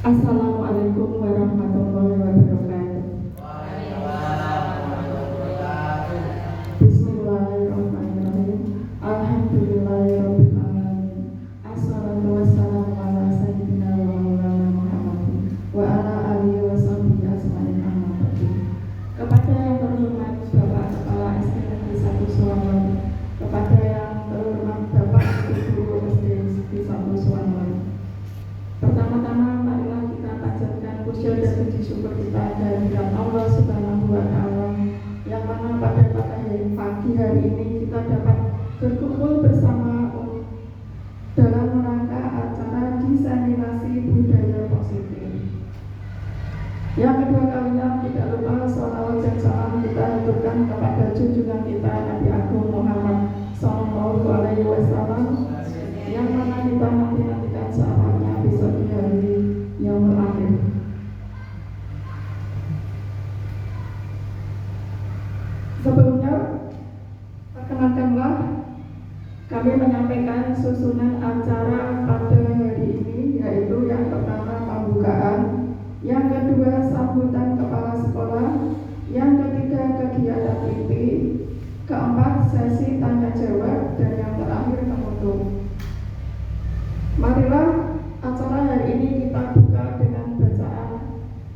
Assalamualaikum warahmatullahi wabarakatuh. Bismillahirrahmanirrahim. Alhamdulillahirabbil alamin. Assalatu wassalamu ala sayyidina wa maulana Muhammadin wa ala alihi wa sahbihi ajmain amma ba'du. Kepada yang terhormat Bapak Kepala SD Negeri 1 Suwangan, kepada yang terhormat Bapak Guru SD Negeri 1 Suwangan. Pertama-tama marilah kita panjatkan puja dan puji syukur kita kehadirat Allah Subhanahu wa Ta'ala, yang mana pada pagi hari ini kita dapat berkumpul bersama dalam rangka acara diseminasi budaya positif. Yang kedua kalinya tidak lupa sholawat dan salam kita haturkan kepada junjungan kita Nabi Agung Muhammad Sallallahu Alaihi Wasallam, yang mana kita nantikan sahabatnya besok di hari yang akhir. Sebelumnya, perkenankanlah kami menyampaikan susunan acara pada hari ini, yaitu yang pertama pembukaan, yang kedua sambutan kepala sekolah, yang ketiga kegiatan inti, keempat sesi tanya jawab, dan yang terakhir penutup. Marilah acara hari ini kita buka dengan bacaan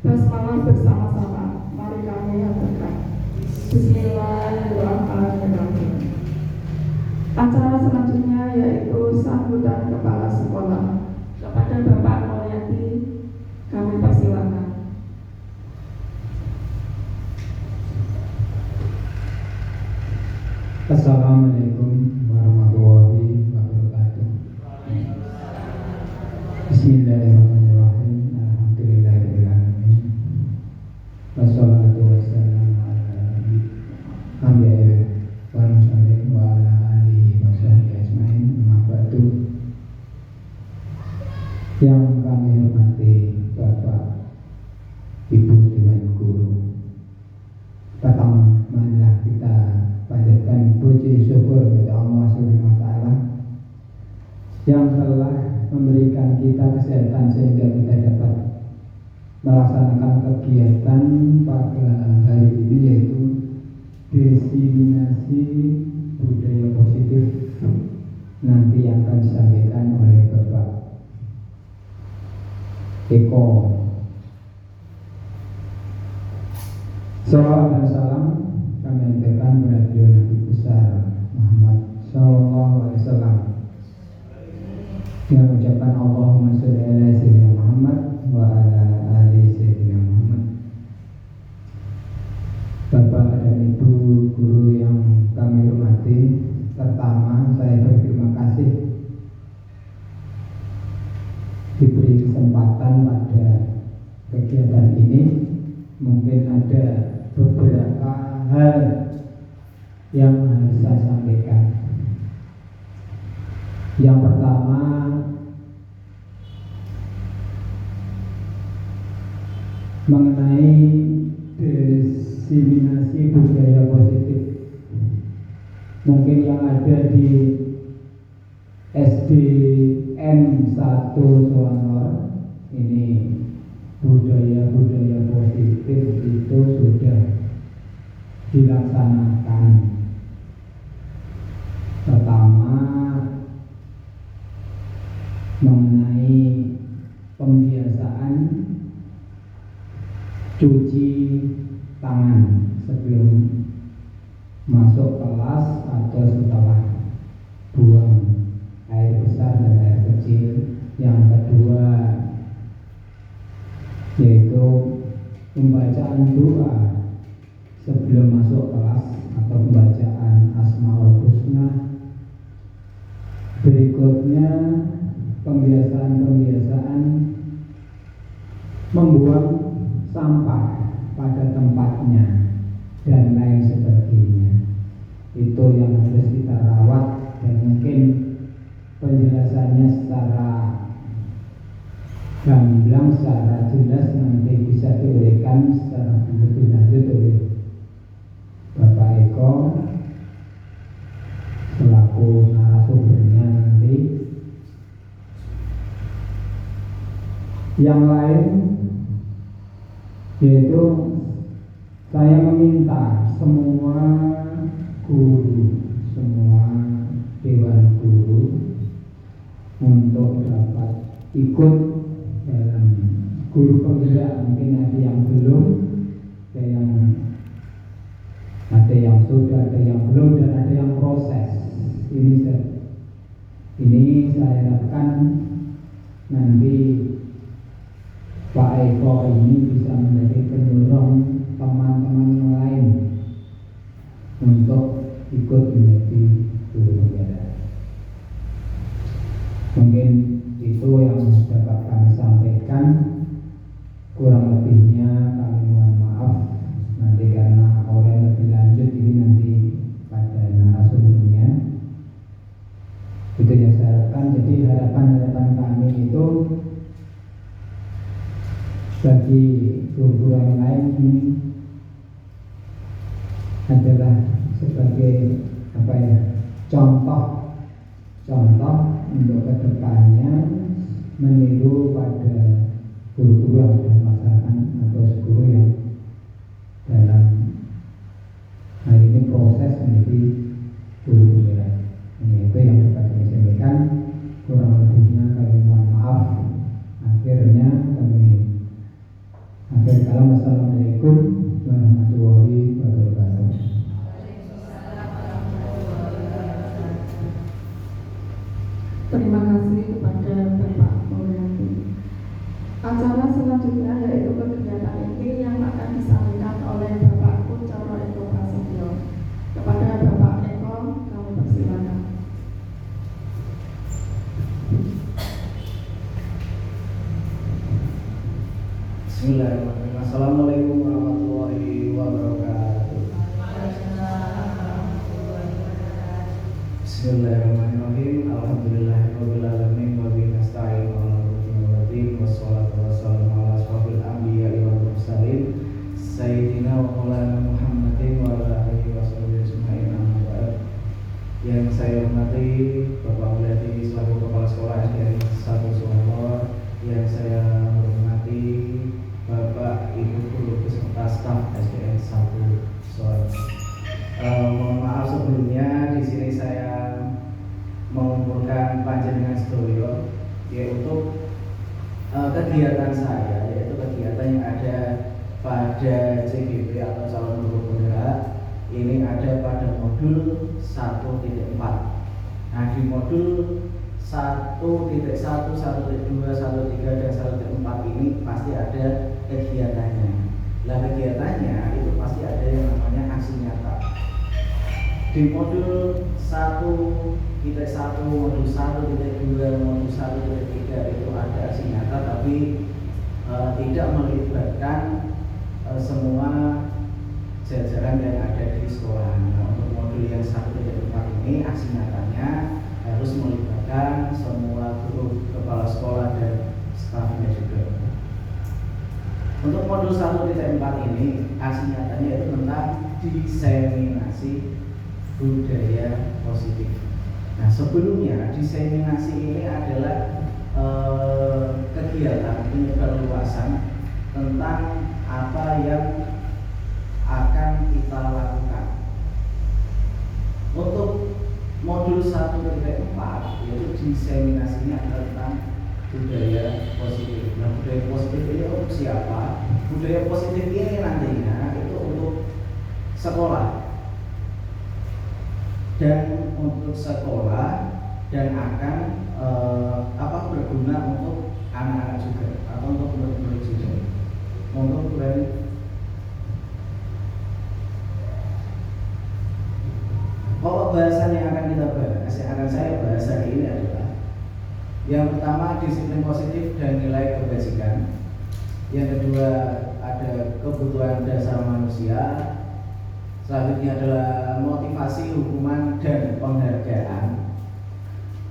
basmalah bersama-sama. Mari kami haturkan. Bismillahirrahmanirrahim. Acara selanjutnya yaitu sambutan kepala sekolah. Kepada Bapak Mulyadi kami persilakan. Assalamualaikum warahmatullahi wabarakatuh. Bismillahirrahmanirrahim. Alhamdulillahirabbil alamin. Wassalatu wassalamu ala anbiya'i wal mursalin wa ala alihi washabbihi ajmain. Amma ba'du. Yang kami hormati Bapak Ibu Dewan Guru, pertama marilah kita panjatkan puji syukur kepada Allah Subhanahu wa Ta'ala yang telah memberikan kita kesehatan sehingga kita dapat melaksanakan kegiatan pada hari ini, yaitu diseminasi budaya positif nanti yang akan disampaikan oleh Bapak Eko. Salawat dan salam kami haturkan kepada Nabi besar Muhammad Sallallahu Alaihi Wasallam dengan ucapan Allahumma sholli ala sayyidina Muhammad wa ala ali sayyidina Muhammad. Bapak dan Ibu guru yang kami hormati, pertama saya berterima kasih diberi kesempatan pada kegiatan ini. Mungkin ada beberapa hal yang harus saya sampaikan. Yang pertama, mengenai diseminasi budaya positif. Mungkin yang ada di SDN 1 Suwanor ini, budaya-budaya positif itu sudah dilaksanakan. Pertama, mengenai pembiasaan cuci tangan sebelum masuk kelas atau setelah buang air besar dan air kecil. Yang kedua, yaitu pembacaan doa sebelum masuk kelas atau pembacaan Asmaul Husna. Berikutnya, pembiasaan membuang sampah pada tempatnya dan lain sebagainya. Itu yang harus kita rawat, dan mungkin penjelasannya secara gamblang, secara jelas nanti bisa diuraikan secara lebih lanjut oleh Bapak Eko selaku narasumbernya nanti. Yang lain yaitu saya meminta semua guru, semua dewan guru untuk dapat ikut dalam guru penggerak. Mungkin ada yang belum, ada yang sudah, ada yang belum, dan ada yang proses. Ini saya harapkan nanti Pak Eko ini bisa menjadi pendorong teman-teman yang lain untuk ikut menjadi guru penggerak. Mungkin itu yang dapat kami sampaikan. Kurang lebihnya kami mohon maaf nanti, karena oleh lebih lanjut ini nanti pada narasumbernya. Itu yang saya harapkan. Jadi harapan kami itu bagi guru-guru yang lain ini adalah sebagai contoh untuk kedepannya, meniru pada guru-guru yang sudah melaksanakan atau guru yang dalam hari ini proses menjadi guru penggerak. Ini itu yang dapat kami sampaikan. Kurang lebihnya kami mohon maaf. Assalamualaikum warahmatullahi wabarakatuh. Terima kasih kepada Bapak Mulyanti. Acara selanjutnya yaitu kegiatan ini yang akan disampaikan oleh Bapak Kuncoro Eko Prasetyo. Kepada Bapak Eko, kami persilakan. Bismillahirrahmanirrahim. Assalamualaikum warahmatullahi wabarakatuh. Bismillahirrahmanirrahim. Alhamdulillahirabbil alamin wa bihi nasta'in ala umuri wassalatu wassalamu ala asyrofil anbiya'i wal mursalin sayyidina wa maulana Muhammadin wa ala alihi washabihi ajma'in, amma ba'd. Yang saya hormati Bapak Mulyanti selaku Kepala Sekolah SDN 1 Sumber, yang saya hormati Bapak Ibu guru beserta staf SDN 1 Sumber. Mohon maaf sebelumnya, di sini saya mengumpulkan panjenengan sedaya yaitu kegiatan saya, yaitu kegiatan yang ada pada CGP atau calon guru penggerak. Ini ada pada modul 1.4. Nah, di modul 1.1, 1.2, 1.3 dan 1.4 ini pasti ada kegiatannya. Nah, kegiatannya itu pasti ada yang namanya aksi nyata. Di modul 1.1, modul 1.2, modul 1.3 itu ada aksi nyata, tapi tidak melibatkan semua jajaran yang ada di sekolah. Nah, untuk modul yang 1.4 ini aksi nyatanya harus melibatkan semua guru, kepala sekolah dan stafnya juga. Untuk modul 1.4 ini aksi nyatanya itu tentang diseminasi budaya positif. Nah, sebelumnya diseminasi ini adalah kegiatan penyebarluasan tentang apa yang akan kita lakukan. Untuk modul 1.4 yaitu diseminasinya adalah tentang budaya positif. Nah, budaya positif ini untuk siapa? Budaya positif ini nantinya itu untuk sekolah dan untuk sekolah, dan akan berguna untuk anak-anak juga atau untuk murid-murid juga. Untuk pokok bahasan yang akan kita bahas, yang akan saya bahas hari ini adalah yang pertama disiplin positif dan nilai kebajikan. Yang kedua ada kebutuhan dasar manusia. Selanjutnya adalah motivasi, hukuman, dan penghargaan.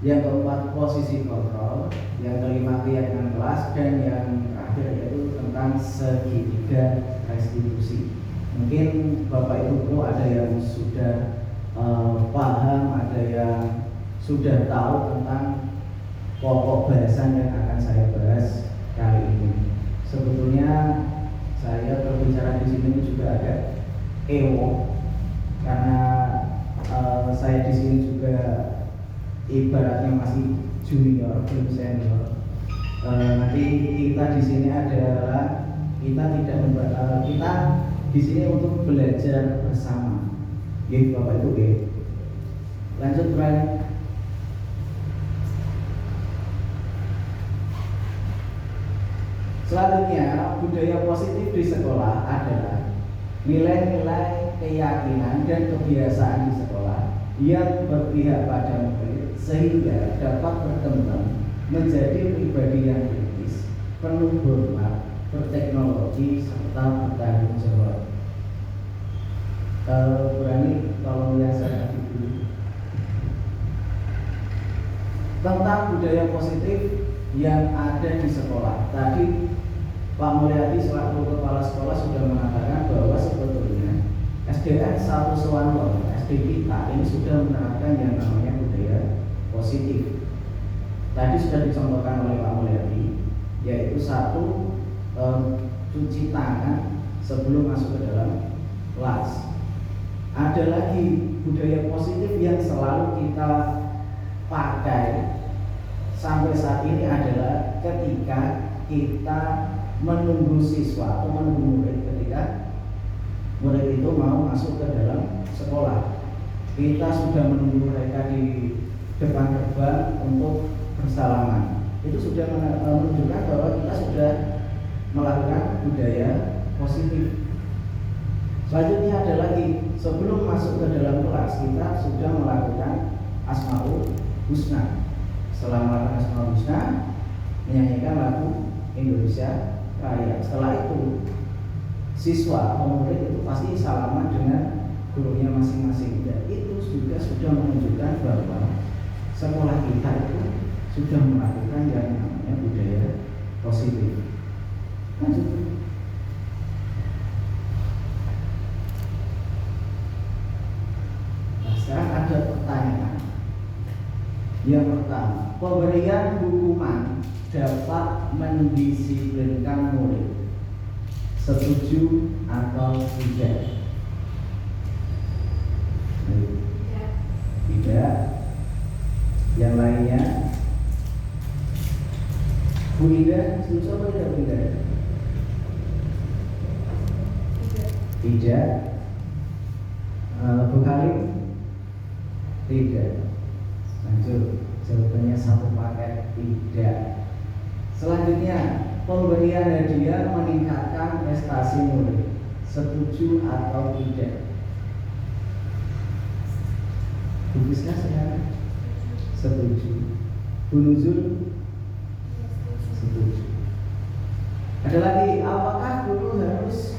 Yang keempat posisi kontrol. Yang kelima keyakinan kelas. Dan yang terakhir yaitu tentang segitiga restitusi. Mungkin Bapak Ibu guru ada yang sudah paham, ada yang sudah tahu tentang pokok bahasan yang akan saya bahas kali ini. Sebetulnya saya berbicara di sini juga agak ewo karena saya di sini juga ibaratnya masih junior, belum senior. Nanti kita di sini adalah kita di sini untuk belajar bersama. Gitu Bapak Ibu. Lanjut Brian. Selanjutnya, budaya positif di sekolah adalah nilai-nilai, keyakinan, dan kebiasaan di sekolah yang berpihak pada murid sehingga dapat berkembang menjadi pribadi yang kritis, penuh hormat, berteknologi, serta bertanggung jawab. Kalau berani, tolong lihat saya dulu tentang budaya positif yang ada di sekolah. Tadi Pak Mulyadi selaku kepala sekolah sudah mengatakan bahwa sebetulnya SDN 1 Sewanto, SD kita ini sudah menerapkan yang namanya budaya positif. Tadi sudah dicontohkan oleh Pak Mulyadi, yaitu satu, cuci tangan sebelum masuk ke dalam kelas. Ada lagi budaya positif yang selalu kita pakai sampai saat ini adalah ketika kita menunggu siswa atau menunggu murid ketika murid itu mau masuk ke dalam sekolah. Kita sudah menunggu mereka di depan gerbang untuk bersalaman. Itu sudah menunjukkan bahwa kita sudah melakukan budaya positif. Selanjutnya ada lagi, sebelum masuk ke dalam kelas kita sudah melakukan Asmaul Husna. Setelah melakukan Asmaul Husna, menyanyikan lagu Indonesia Raya. Setelah itu siswa atau murid itu pasti salaman dengan gurunya masing-masing. Dan itu juga sudah menunjukkan bahwa sekolah kita itu sudah melakukan yang namanya budaya positif. Lanjut. Nah, sekarang ada pertanyaan. Yang pertama, pemberian hukuman dapat mendisiplinkan murid. Setuju atau tidak? Tidak. Yang lainnya? Bu Ida, setuju atau tidak Bu Ida? Tidak. Bu Khalim? Tidak. Lanjut, jawabannya satu paket, tidak. Selanjutnya, pemberian hadiah meningkatkan prestasi murid. Setuju atau tidak? Bu Fiska sekarang? Setuju. Bu Nuzul? Setuju. Ada lagi, apakah guru harus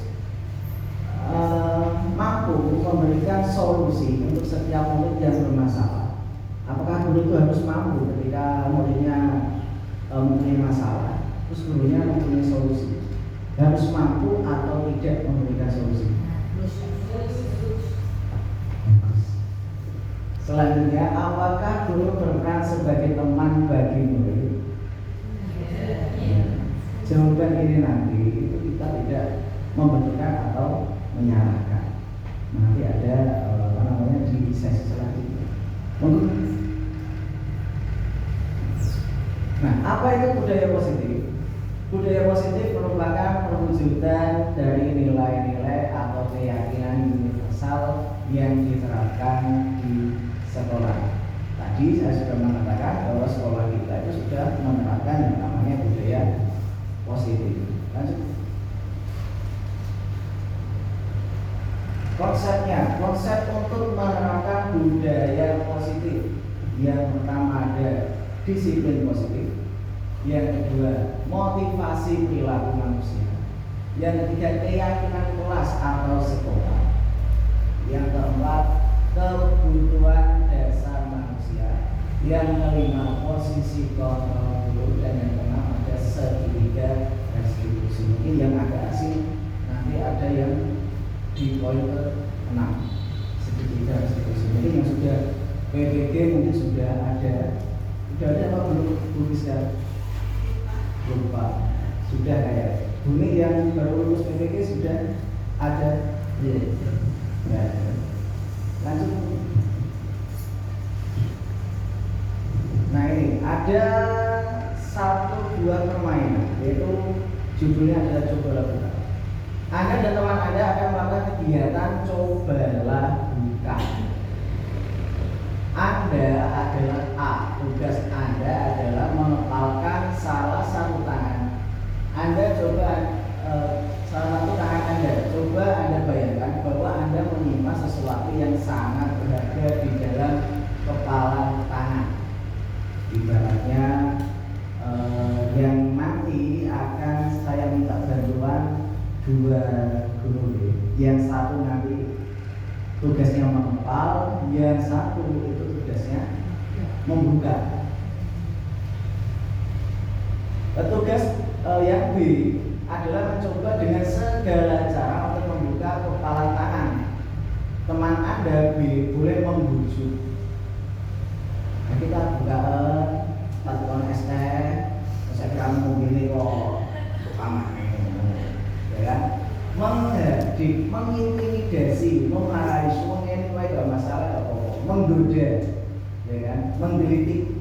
mampu memberikan solusi untuk setiap murid yang bermasalah? Apakah guru itu harus mampu ketika muridnya mempunyai masalah, terus gurunya mempunyai solusi? Harus mampu atau tidak memberikan solusi? Selanjutnya, apakah guru berperan sebagai teman bagi murid? Ya. Jawaban ini nanti itu kita tidak membenturkan atau menyalahkan. Nanti ada di sesi selanjutnya. Nah, apa itu budaya positif? Budaya positif merupakan perwujudan dari nilai-nilai atau keyakinan universal yang diterapkan di sekolah. Tadi saya sudah mengatakan bahwa sekolah kita itu sudah menerapkan yang namanya budaya positif. Lanjut. Konsepnya, konsep untuk menerapkan budaya positif. Yang pertama ada disiplin positif. Yang kedua, motivasi perilaku manusia. Yang ketiga, keyakinan kelas atau sekolah. Yang keempat, kebutuhan dasar manusia. Yang kelima, posisi kontrol guru. Dan yang keenam ada segitiga restitusi. Mungkin yang agak asing nanti ada yang di poin ke-6 segitiga restitusi. Mungkin yang sudah PPG mungkin sudah ada apa belum tuliskan? Lupa. Sudah kayak Buni yang baru lulus PPK sudah ada. Ya. Lanjut. Nah ini ada 1-2 permainan, yaitu judulnya adalah cobalah buka. Anda dan teman Anda akan melakukan kegiatan cobalah buka. Anda adalah A. Tugas Anda adalah mengepalkan salah satu tangan. Anda coba salah satu tangan Anda. Coba Anda bayangkan bahwa Anda menyimpan sesuatu yang sangat berharga di dalam kepalan tangan. Ibaratnya yang nanti akan saya minta bantuan 2 guru. Yang satu nanti tugasnya mengepal, yang satu itu tugasnya membuka. Tugas yang B adalah mencoba dengan segala cara untuk membuka kepalan tangan. Teman Anda B boleh membujuk. Nah, kita buka tatuan ST, saya kira mobil kok pamannya, ya kan? Menghadik, mengintimidasi, memarahi, semua ini tidak masalah, menggoda, ya kan? Menggelitik,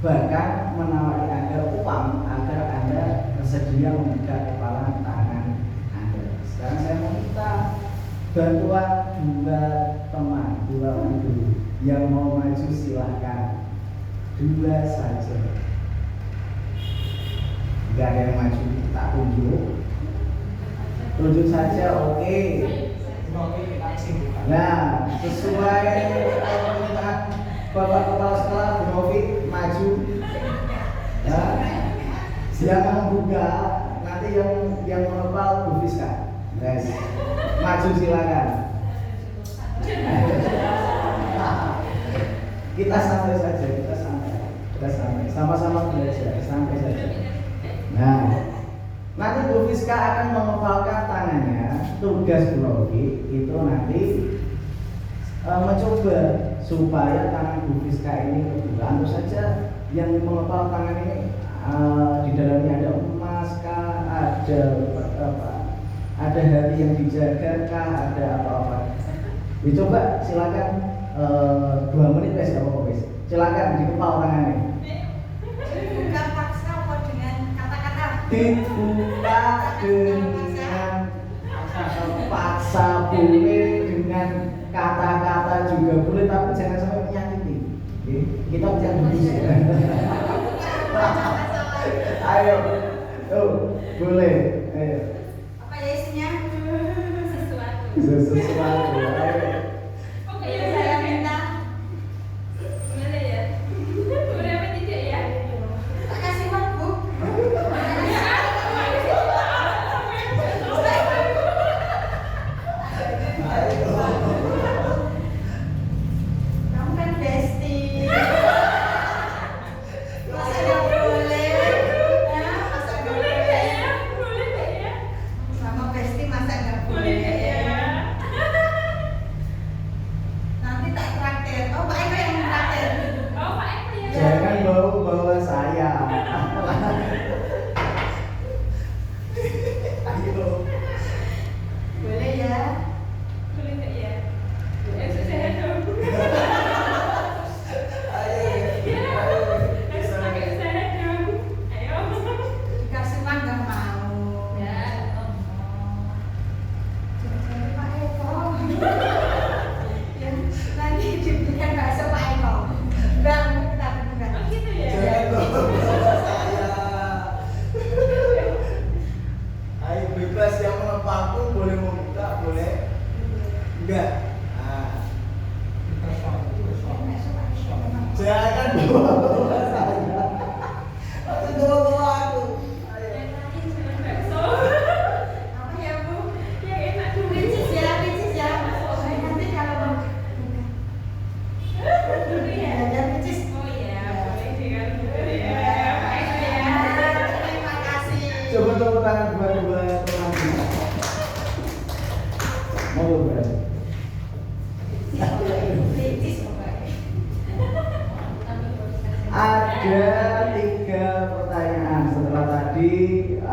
bahkan menawari Anda uang agar Anda bersedia membuka kepala tangan Anda. Sekarang saya mau minta bantuan 2 teman, 2 guru yang mau maju silahkan, 2 saja. Tidak ada yang maju, tak tunjuk saja, oke. Nah, sesuai permintaan Bapak Kepala Sekolah Bu Novi, maju. Ya, siapa membuka, nanti yang mengepal Bu Fiska. Guys, maju silakan. Kita santai saja, kita santai, sama-sama belajar, santai saja. Nah, nanti Bu Fiska akan mengepalkan tangannya. Tugas Bu Rogi itu nanti mencoba supaya tangan Bu Fiska ini tentu saja yang mengepal tangan ini di dalamnya ada emas kah, ada hati yang dijaga kah, ada apa-apa. Dicoba silakan 2 menit wes, apa wes. Silakan dikepal tangannya. Dibuka paksa apa dengan kata-kata? Dibuka dengan paksa boleh, dengan kata-kata juga boleh, tapi jangan sampai menyakiti. Kita bicara dulu sih. Ayo, boleh. Ayo. Apa ya isinya? Sesuatu. Ayo. Saya minta tak kasih waktu. Kamu kan bestie. Masa nggak boleh? Masa nggak boleh? Sama bestie masa nggak boleh? Nanti tak traktir. Oh, Pak Eko yang traktir. Jangan bawa saya. Ayo. Boleh ya? Dikasih uang nggak mau. Jadi Pak Eko. Ya, nanti diberikan bakso Pak Eko. Bang, kita berikan. Jangan bawa saya. Ayo bebas, yang mengepal pun boleh membuka, boleh enggak. Jangan bawa saya. Atau bawa aku. Apa ya, Bu? Ricis ya. Nanti kalau mau belajar ricis. Terima kasih. Coba tepuk tangan buat teman kita. Mau berapa? Ricis pokoknya. Ada 3 pertanyaan. Setelah tadi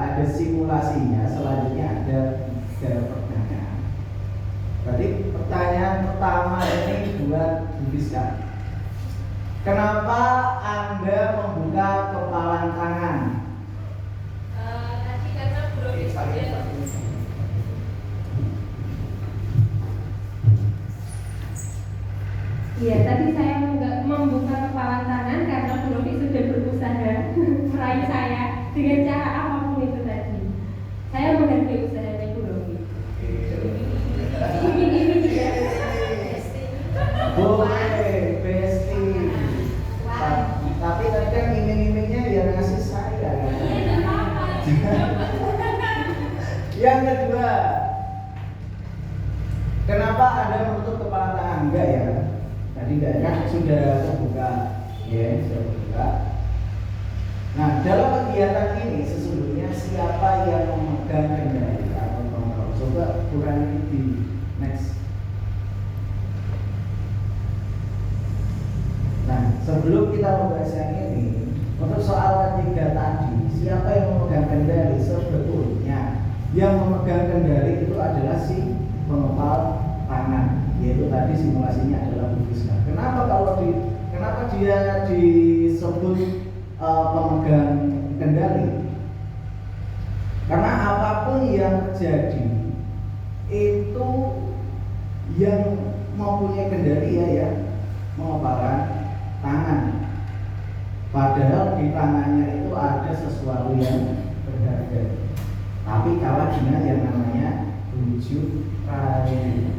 ada simulasinya, selanjutnya ada 3 pertanyaan. Berarti pertanyaan pertama ini buat Bu Fiska. Kenapa Anda membuka kepalan tangan? Tadi karena Bu Rofi sudah Iya, tadi saya membuka kepala tangan karena Bu Rofi sudah berusaha meraih saya dengan cara apapun itu tadi. Saya menghargai usahanya Bu Rofi. Ini juga. Boleh, Besti. Tapi tadi kan iming-imingnya yang ngasih saya. Iya, tidak apa-apa. Yang kedua, kenapa Anda menutup kepala tangan? Enggak ya? Tadi enggak kan sudah terbuka, ya sudah terbuka. Nah, dalam kegiatan ini sesungguhnya siapa yang memegang kendali atau kontrol? Coba kurangi di next. Nah, sebelum kita membahas yang ini, untuk soal ketiga tadi, siapa yang memegang kendali? Sebetulnya yang memegang kendali itu adalah si pengepal tangan, yaitu tadi simulasinya adalah Bu Fiska. Kenapa dia disebut pemegang kendali? Karena apapun yang terjadi itu yang mempunyai kendali ya mengepalkan tangan. Padahal di tangannya itu ada sesuatu yang berharga. Tapi kalah dengan yang namanya bujuk rayu.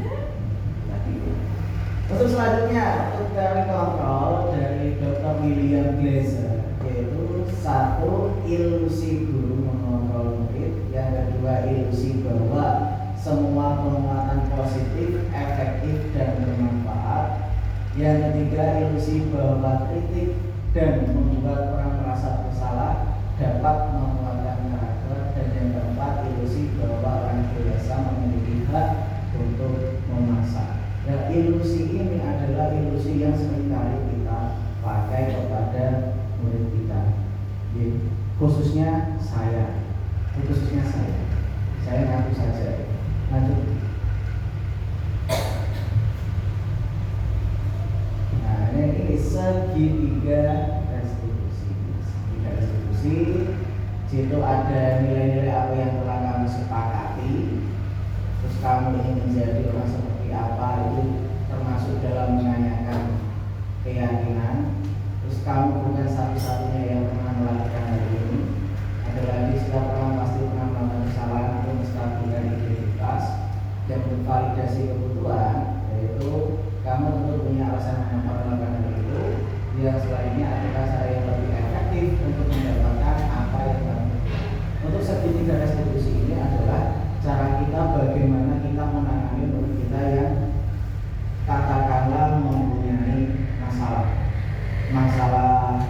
Untuk selanjutnya, untuk teori kontrol dari Dr. William Glaser, yaitu 1, ilusi guru mengontrol murid, yang kedua ilusi bahwa semua penguatan positif, efektif dan bermanfaat, yang ketiga ilusi bahwa kritik dan membuat orang merasa bersalah dapat menguatkan karakter, dan yang keempat ilusi bahwa orang dewasa memiliki hak untuk memaksa. Nah, ilusi ini adalah ilusi yang seringkali kita pakai kepada murid kita, khususnya saya ngaku saja. Lanjut. Nah, ini segitiga restitusi. Situ ada nilai-nilai apa yang telah kamu sepakati, terus kamu ingin menjadi orang seperti apa, itu termasuk dalam menanyakan keyakinan. Terus kamu bukan satu-satunya yang pernah melakukan hal ini. Ada lagi setiap orang pasti pernah melakukan kesalahan untuk menstabilkan identitas dan memvalidasi kebutuhan, yaitu kamu tentu punya alasan mengapa melakukan hal itu. Yang selanjutnya adalah cara yang lebih efektif untuk mendapatkan apa yang kamu. Untuk segitiga restitusi ini adalah cara kita bagaimana kita menangani murid kita yang katakanlah mempunyai masalah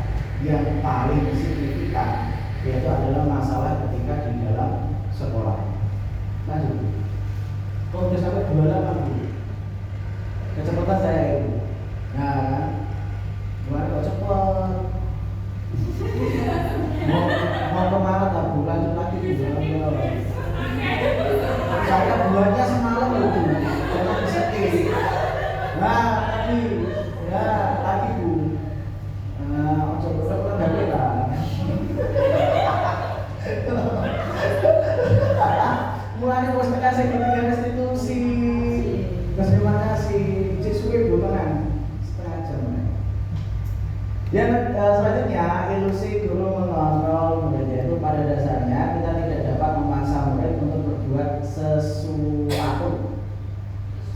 yang paling signifikan, yaitu adalah masalah ketika di dalam sekolah. Lanjut. Kok udah sampai 28 kecepatan saya itu. Nah, gimana kok cepet? mau kemana tak lanjut lagi di dalam. Saya buatnya semalam itu, jangan disetting. Nah, lagi Bu. Nah, coba dari kita. Mulai bos kasih ketiga restitusi. Terima kasih. Cisuwe bukan setengah jam. Dan selanjutnya ilusi guru mengontrol murid, yaitu pada dasarnya kita tidak dapat memaksa murid untuk berbuat sesuatu.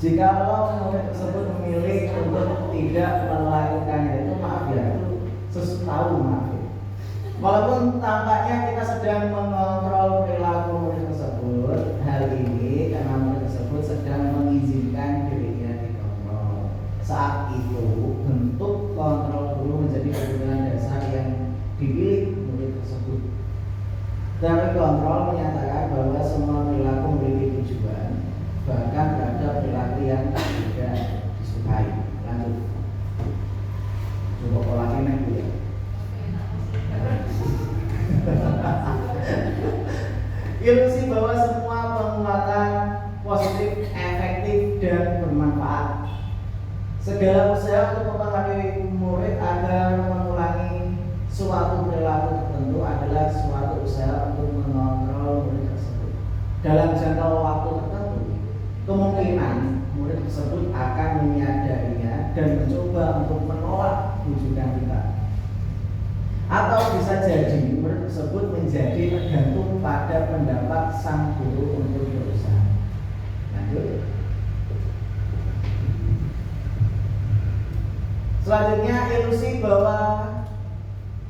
Jika murid tersebut memilih untuk tidak melakukannya, itu maaf ya, itu sesuatu maaf ya. Walaupun tampaknya kita sedang mengontrol perilaku murid tersebut, hal ini karena murid tersebut sedang mengizinkan dirinya dikontrol. Saat itu bentuk kontrol guru menjadi kebutuhan dasar yang dipilih murid tersebut. Teori kontrol menyatakan bahwa semua perilaku memiliki tujuan, bahkan terhadap perilaku yang tidak disukai. Lanjut. Coba pola ini ya. Ilusi bahwa semua penguatan positif, efektif, dan bermanfaat. Segala usaha untuk mempengaruhi murid agar mengulangi suatu perilaku tertentu adalah suatu usaha untuk mengontrol murid tersebut. Dalam jangka waktu tertentu, kemungkinan murid tersebut akan menyadarinya dan mencoba untuk menolak bujukan kita. Atau bisa jadi murid tersebut menjadi tergantung pada pendapat sang guru untuk berusaha. Lanjut. Selanjutnya, ilusi bahwa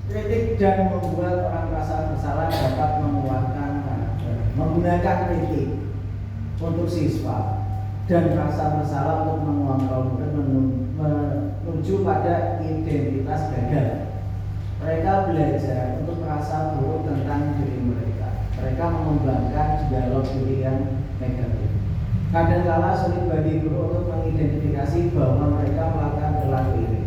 kritik dan membuat orang merasa bersalah dapat menguatkan karakter. Menggunakan kritik untuk siswa dan rasa bersalah untuk mengontrol murid menuju pada identitas gagal. Mereka belajar untuk merasa buruk tentang diri mereka. Mereka mengembangkan dialog diri yang negatif. Kadang-kala sulit bagi guru untuk mengidentifikasi bahwa mereka melakukan perilaku ini,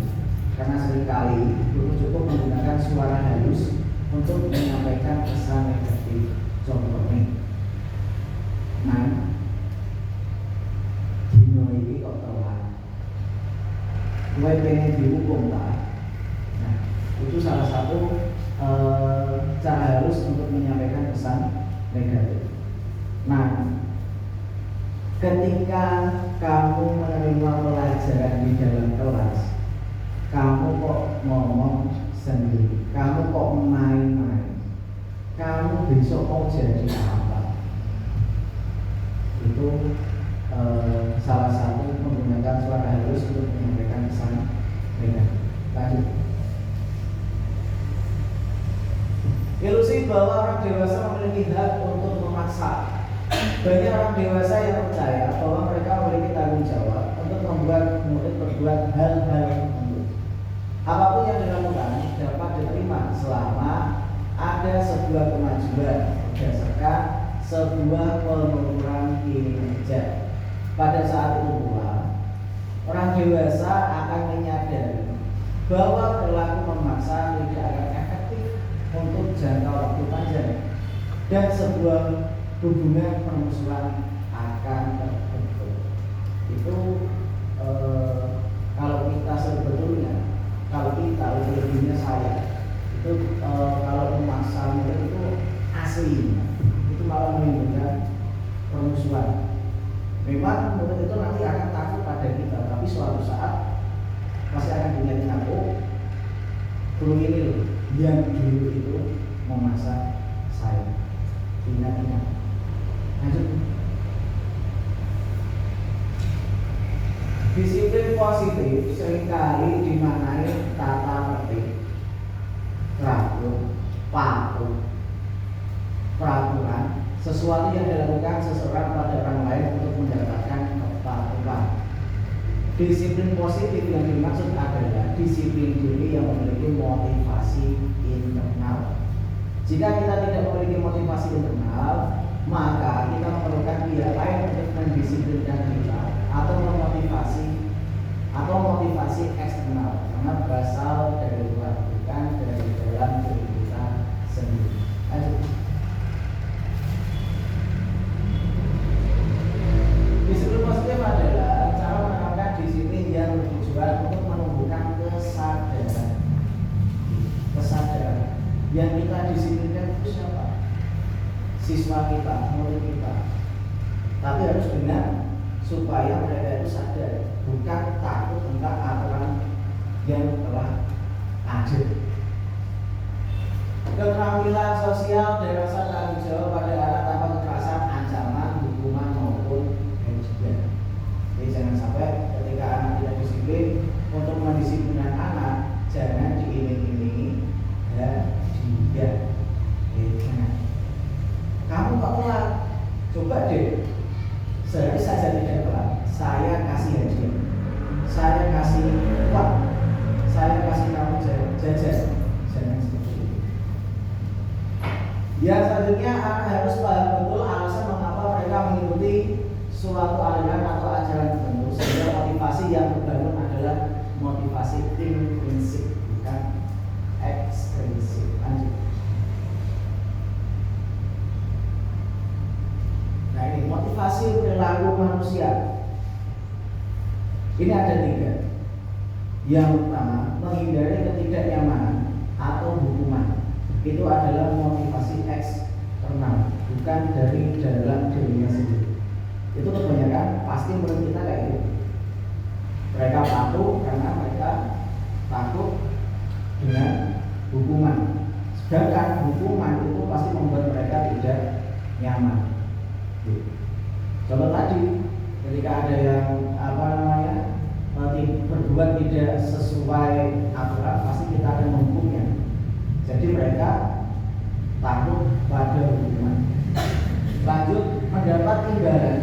karena seringkali guru cukup menggunakan suara halus untuk menyampaikan pesan negatif. Contohnya, dino ini kok telat, gue pengen dihukum tak? Itu salah satu cara halus untuk menyampaikan pesan negatif. Nah, ketika kamu menerima pelajaran di dalam kelas, kamu kok ngomong sendiri, kamu kok main-main, kamu besok mau jadi apa? Itu salah satu menggunakan suara halus untuk menyampaikan pesan negatif. Lanjut. Ilusi bahwa orang dewasa memiliki hak untuk memaksa. Banyak orang dewasa yang percaya bahwa mereka memiliki tanggung jawab untuk membuat murid berbuat hal-hal tertentu. Apapun yang dilakukan dapat diterima selama ada sebuah kemajuan berdasarkan sebuah penurunan kinerja. Pada saat itu pula, orang dewasa akan menyadari bahwa perilaku memaksa tidak akan efektif untuk jangka waktu panjang dan sebuah hubungan permusuhan akan terbentuk. Itu kalau kita sebetulnya, kalau kita lebih-lebihnya saya itu kalau memaksa murid itu asli, itu malah menimbulkan permusuhan. Memang murid itu nanti akan takut pada kita, tapi suatu saat pasti akan punya tindakan. Guru ini loh, yang dulu itu memaksa saya. Ingat-ingat. Lanjut. Disiplin positif seringkali dimaknai tata tertib, teratur, patuh, peraturan, sesuatu yang dilakukan seseorang pada orang lain untuk mendapatkan kepatuhan. Disiplin positif yang dimaksud adalah disiplin diri yang memiliki motivasi internal. Jika kita tidak memiliki motivasi internal, maka kita memerlukan pihak lain untuk mendisiplinkan kita atau motivasi eksternal, karena berasal dari luar, bukan dari dalam diri kita sendiri. Lanjut. Disiplin positif adalah cara menerapkan disiplin yang bertujuan untuk menumbuhkan kesadaran. Yang kita disiplinkan itu siapa? Siswa kita, murid kita. Tapi harus benar supaya mereka itu sadar, bukan takut tentang aturan yang telah ada. Keterampilan sosial dan rasa tanggung jawab pada anak tanpa kekerasan, ancaman, hukuman maupun kewajiban. Jadi jangan sampai ketika anak tidak disiplin, untuk mendisiplinkan anak jangan diiming-imingi dan dia. Kamu kok telat? Coba deh, sehari saja tidak telat, saya kasih hadiah, saya kasih uang, saya kasih kamu jajan. Jangan seperti itu. Yang selanjutnya, anak harus paham betul alasan mengapa mereka mengikuti suatu aliran atau ajaran tertentu, sehingga motivasi yang terbangun adalah motivasi intrinsik, bukan ekstrinsik. Lanjut. motivasi perilaku manusia. Ini ada 3. Yang pertama, menghindari ketidaknyamanan atau hukuman. Itu adalah motivasi eksternal, bukan dari dalam dirinya sendiri. Itu kebanyakan pasti menurut kita kayak gitu. Mereka patuh karena mereka takut dengan hukuman. Sedangkan hukuman itu pasti membuat mereka tidak nyaman. Contoh tadi, ketika ada yang berbuat tidak sesuai aturan, pasti kita akan menghukumnya. Jadi mereka takut pada hukuman. Lanjut, mendapat imbalan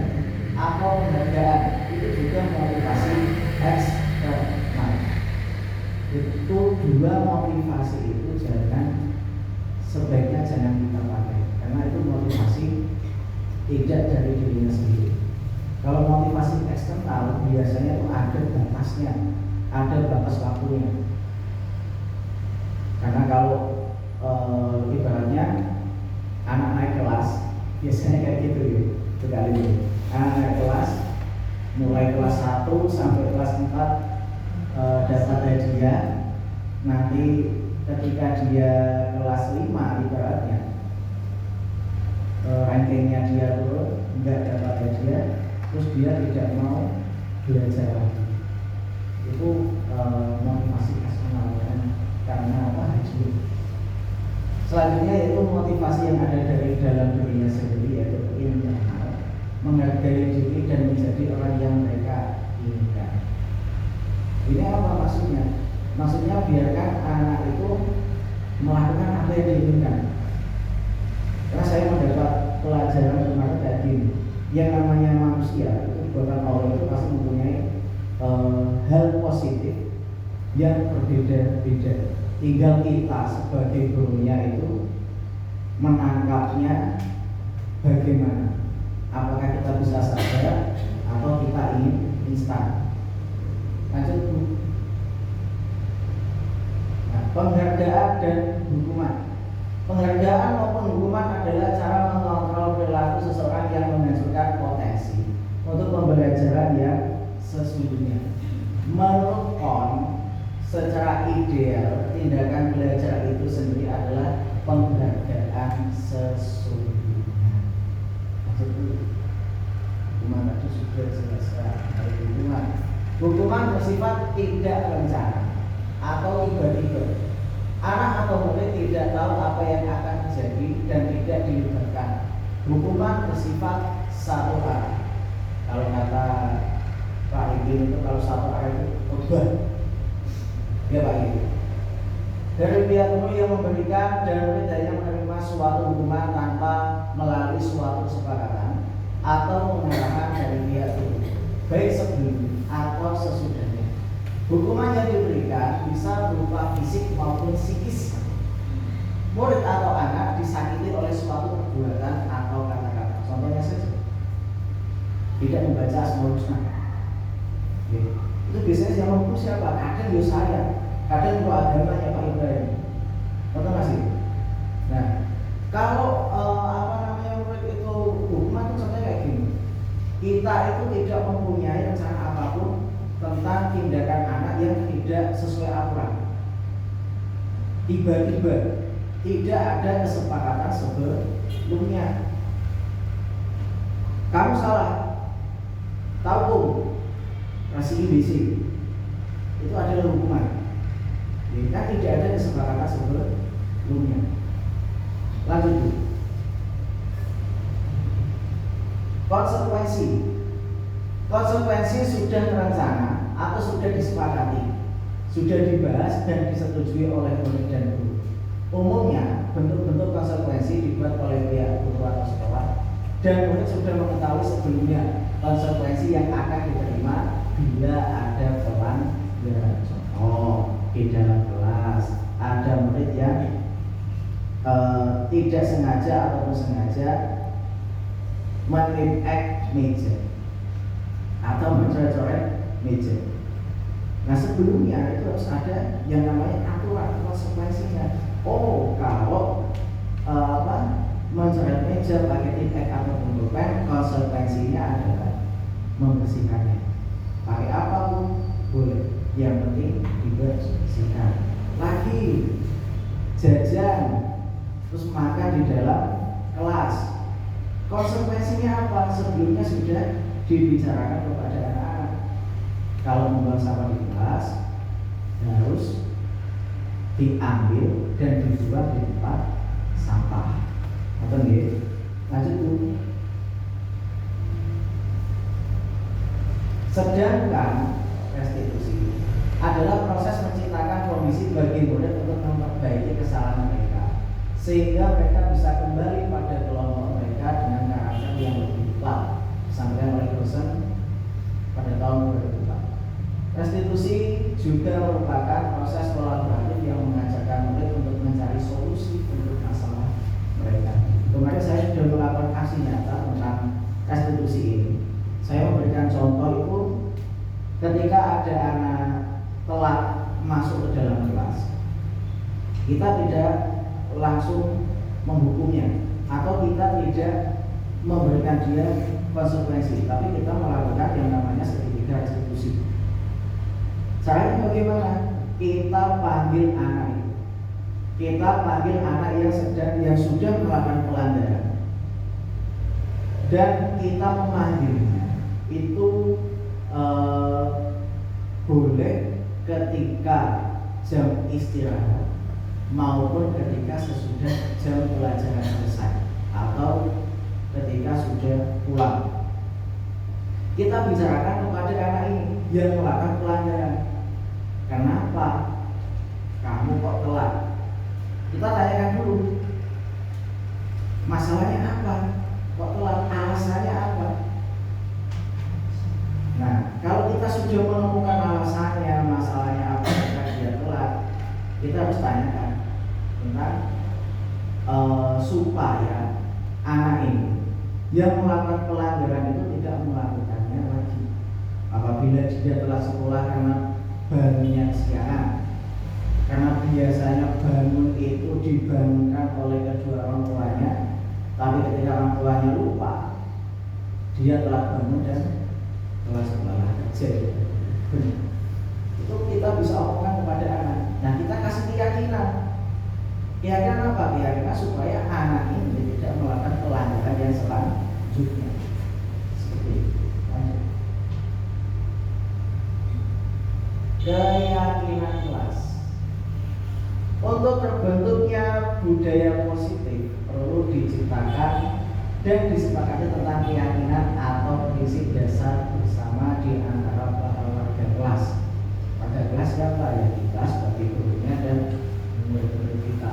atau penghargaan itu juga motivasi eksternal. Itu 2 motivasi itu sebaiknya jangan kita pakai, karena itu motivasi tidak dari dirinya sendiri. Kalau motivasi eksternal biasanya itu ada batasnya, ada batas waktunya. Karena kalau ibaratnya anak naik kelas, biasanya kayak gitu ya, sekali ini. Anak naik kelas, mulai kelas 1 sampai kelas 4 dapat hadiah. Nanti ketika dia kelas 5 ibaratnya rankingnya dia turun, nggak dapat hadiah, terus dia tidak mau belajar lagi. Itu motivasi eksternal karena apa? Haji. Selanjutnya yaitu motivasi yang ada dari dalam dirinya sendiri, yaitu internal, menghargai diri dan menjadi orang yang mereka inginkan. Ini apa maksudnya? Maksudnya biarkan anak itu melakukan apa yang diinginkan. Karena saya mendapat pelajaran kemarin kayak gini, yang namanya manusia itu buatan Allah itu pasti mempunyai hal positif yang berbeda-beda. Tinggal kita sebagai gurunya itu menangkapnya bagaimana. Apakah kita bisa sabar atau kita ingin instan. Lanjut Bu. Nah, penghargaan dan hukuman. Penghargaan maupun hukuman adalah cara mengontrol perilaku seseorang yang menghasilkan potensi untuk pembelajaran yang sesungguhnya. Menurut Kohn, secara ideal tindakan belajar itu sendiri adalah penghargaan sesungguhnya. Maksudnya hukuman tadi sudah jelaskan dari hukuman. Hukuman bersifat tidak rencana atau tiba-tiba. Anak atau murid tidak tahu apa yang akan terjadi dan tidak dilibatkan. Hukuman bersifat satu arah. Kalau kata Pak Ibu itu kalau satu arah itu obat. Ya Pak Ibu. Dari pihak guru yang memberikan dan murid hanya menerima suatu hukuman tanpa melalui suatu kesepakatan atau pengarahan dari pihak guru, baik sebelum atau sesudahnya. Hukuman yang diberikan bisa berupa fisik maupun psikis. Murid atau anak disakiti oleh suatu perbuatan atau kata-kata. Contohnya saja, tidak membaca Asmaul Husna. Itu biasanya yang menghukum siapa? Kadang ya saya, kadang itu agamanya Pak Ibrahim. Betul nggak sih? Nah, kalau murid itu hukuman itu contohnya kayak gini. Kita itu tidak mempunyai rencana apapun tentang tindakan anak yang tidak sesuai aturan. Tiba-tiba tidak ada kesepakatan sebelumnya. Kamu salah, tahu kasih IBC, itu adalah hukuman. Jika tidak ada kesepakatan sebelumnya. Lanjut. Konsekuensi sudah terencana atau sudah disepakati, sudah dibahas dan disetujui oleh murid dan guru. Umumnya bentuk-bentuk konsekuensi dibuat oleh pihak guru atau sekolah, dan murid sudah mengetahui sebelumnya konsekuensi yang akan diterima bila ada pelanggaran. Contoh, di dalam kelas ada murid yang tidak sengaja ataupun sengaja menimpak meja atau mencoret-coret meja. Nah sebelumnya itu harus ada yang namanya aturan konsekuensinya. Oh kalau mencoret meja pakai tiket atau pulpen, konsekuensinya adalah membersihkannya. Pakai apa pun boleh, yang penting dibersihkan. Lagi jajan terus makan di dalam kelas, konsekuensinya apa? Sebelumnya sudah dibicarakan kepada anak-anak. Kalau membuang sampah di kelas harus diambil dan dibuang di tempat sampah. Atau nggih? Lanjut dulu. Sedangkan restitusi adalah proses menciptakan kondisi bagi murid untuk memperbaiki kesalahan mereka, sehingga mereka bisa kembali pada kelompok mereka dengan karakter yang lebih kuat, disampaikan oleh dosen pada tahun 2004. Restitusi juga merupakan proses kolaboratif yang mengajarkan murid untuk mencari solusi untuk masalah mereka. Kemarin saya sudah melakukan aksi nyata tentang restitusi ini. Saya memberikan contoh itu ketika ada anak telat masuk ke dalam kelas, kita tidak langsung menghukumnya atau kita tidak memberikan dia konsekuensi, tapi kita melakukan yang namanya segitiga restitusi. Caranya bagaimana? Kita panggil anak itu, kita panggil anak yang sudah melakukan pelanggaran, dan kita memanggilnya itu boleh ketika jam istirahat maupun ketika sesudah jam pelajaran selesai atau ketika sudah pulang. Kita bicarakan kepada anak ini yang melakukan pelanggaran. Kenapa kamu kok telat? Kita tanyakan dulu, masalahnya apa? Kok telat? Alasannya apa? Nah, kalau kita sudah menemukan alasannya, masalahnya apa kenapa dia telat, kita harus tanyakan tentang supaya anak ini yang melakukan pelanggaran itu tidak melakukannya lagi. Apabila dia telat sekolah karena bangunnya siang, karena biasanya bangun itu dibangunkan oleh kedua orang tuanya, tapi ketika orang tuanya lupa, dia telat bangun dan telah sekolah kerja. Itu kita bisa omongkan kepada anak. Nah, kita kasih keyakinan. Keyakinan apa? Keyakinan supaya anak ini tidak melakukan pelanggaran yang selanjutnya. Seperti itu. Lanjut. Keyakinan kelas. Untuk terbentuknya budaya positif perlu diciptakan dan disepakati tentang keyakinan atau prinsip dasar bersama di antara para warga kelas. Warga kelas siapa? Ya kita sebagai gurunya dan murid-murid kita.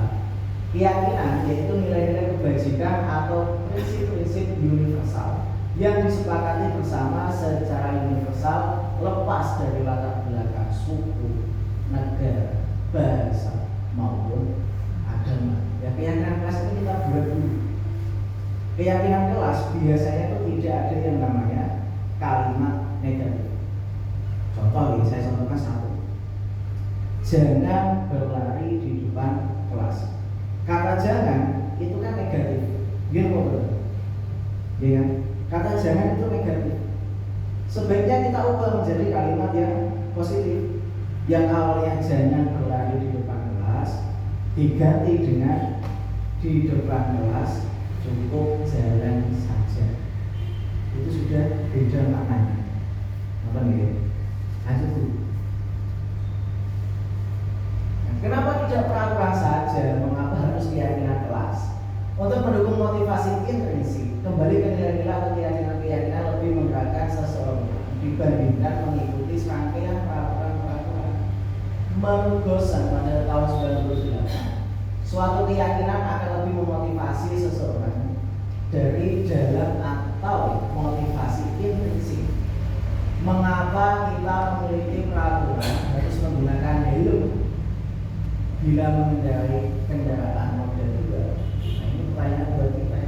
Keyakinan yaitu nilai-nilai kebajikan atau prinsip-prinsip universal yang disepakati bersama secara universal lepas dari latar belakang suku, negara, bahasa maupun agama. Ya, keyakinan kelas ini kita buat dulu. Keyakinan kelas biasanya itu tidak ada yang namanya kalimat negatif. Contoh ini, saya contohkan satu. Jangan berlari di depan kelas. Kata jangan itu kan negatif. Gitu betul? Ya kan? Kata jangan itu negatif. Sebaiknya kita ubah menjadi kalimat yang positif. Yang awalnya jangan berlari di depan kelas diganti dengan di depan kelas cukup jalan saja. Itu sudah beda maknanya. Apa nih? Lanjut dulu. Kenapa tidak peraturan saja? Mengapa harus keyakinan kelas? Untuk mendukung motivasi intrinsik, kembali ke nilai-nilai atau keyakinan-keyakinan lebih menggerakkan seseorang dibandingkan mengikuti serangkaian peraturan-peraturan. Menurut dosen pada tahun 98, suatu keyakinan akan lebih memotivasi seseorang dari dalam atau motivasi intrinsik. Mengapa kita memiliki peraturan harus menggunakan helm bila mengendarai kendaraan model 2? Nah, ini pertanyaan buat kita.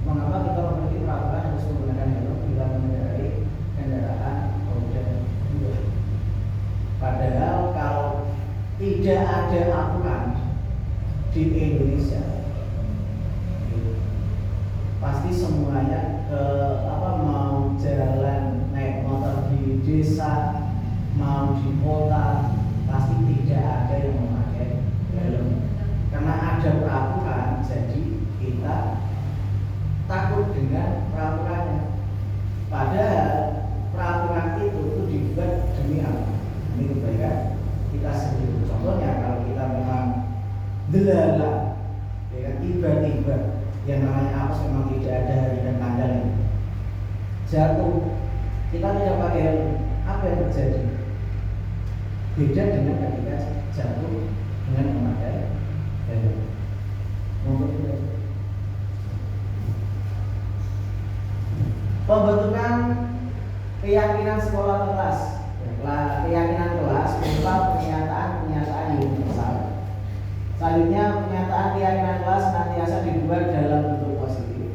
Mengapa kita memiliki peraturan harus menggunakan helm bila mengendarai kendaraan model 2? Padahal kalau tidak ada aturan di Indonesia, semuanya mau jalan naik motor di desa, mau di kota, pasti tidak ada yang memakai helm. Karena ada peraturan, jadi kita takut dengan peraturannya. Padahal peraturan itu dibuat demi apa? Demi kebaikan kita sendiri. Contohnya kalau kita memang delala, ya kan, tiba-tiba yang namanya apes memang tidak ada hari dan tanggalnya, jatuh, kita tidak pakai helm, apa yang terjadi? Beda dengan ketika jatuh dengan memakai helm. Pembentukan keyakinan sekolah kelas. Keyakinan kelas berupa pernyataan universal. Selanjutnya, pernyataan keyakinan kelas senantiasa dibuat dalam bentuk positif.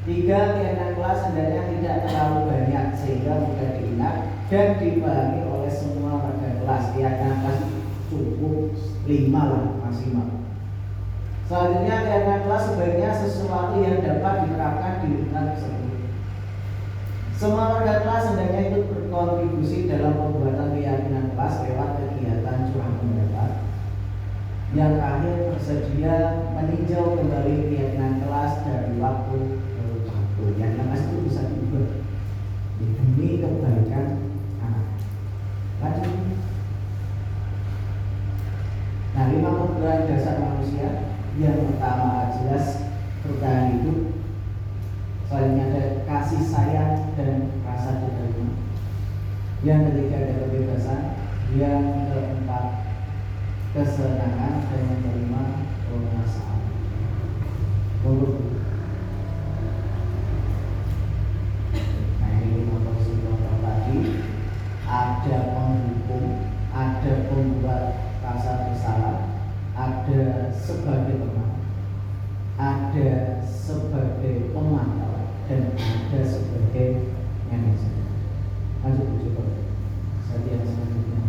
3. Keyakinan kelas hendaknya tidak terlalu banyak sehingga mudah diingat dan dipahami oleh semua warga kelas. Keyakinan kelas cukup 5 lah maksimal. Selanjutnya, keyakinan kelas sebaiknya sesuatu yang dapat diterapkan di lingkungan tersebut. Semua warga kelas hendaknya ikut berkontribusi dalam pembuatan keyakinan kelas lewat kegiatan curah pendapat. Yang terakhir, bersedia meninjau kembali keyakinan kelas dari waktu ke waktu. Yang kelas itu bisa diubah demi kebaikan anak. Lanjut. Nah, 5 kebutuhan dasar manusia. Yang pertama jelas bertahan hidup. Selanjutnya ada kasih sayang dan rasa diterima. Yang ketiga ada kebebasan. Yang keempat kesenangan dan menerima permasalahan. Nah, ini 5 posisi kelompok tadi. Ada penghukum, ada pembuat rasa bersalah, ada sebagai teman, ada sebagai pemantau, dan ada sebagai manajer. Lanjut coba. Yang selanjutnya.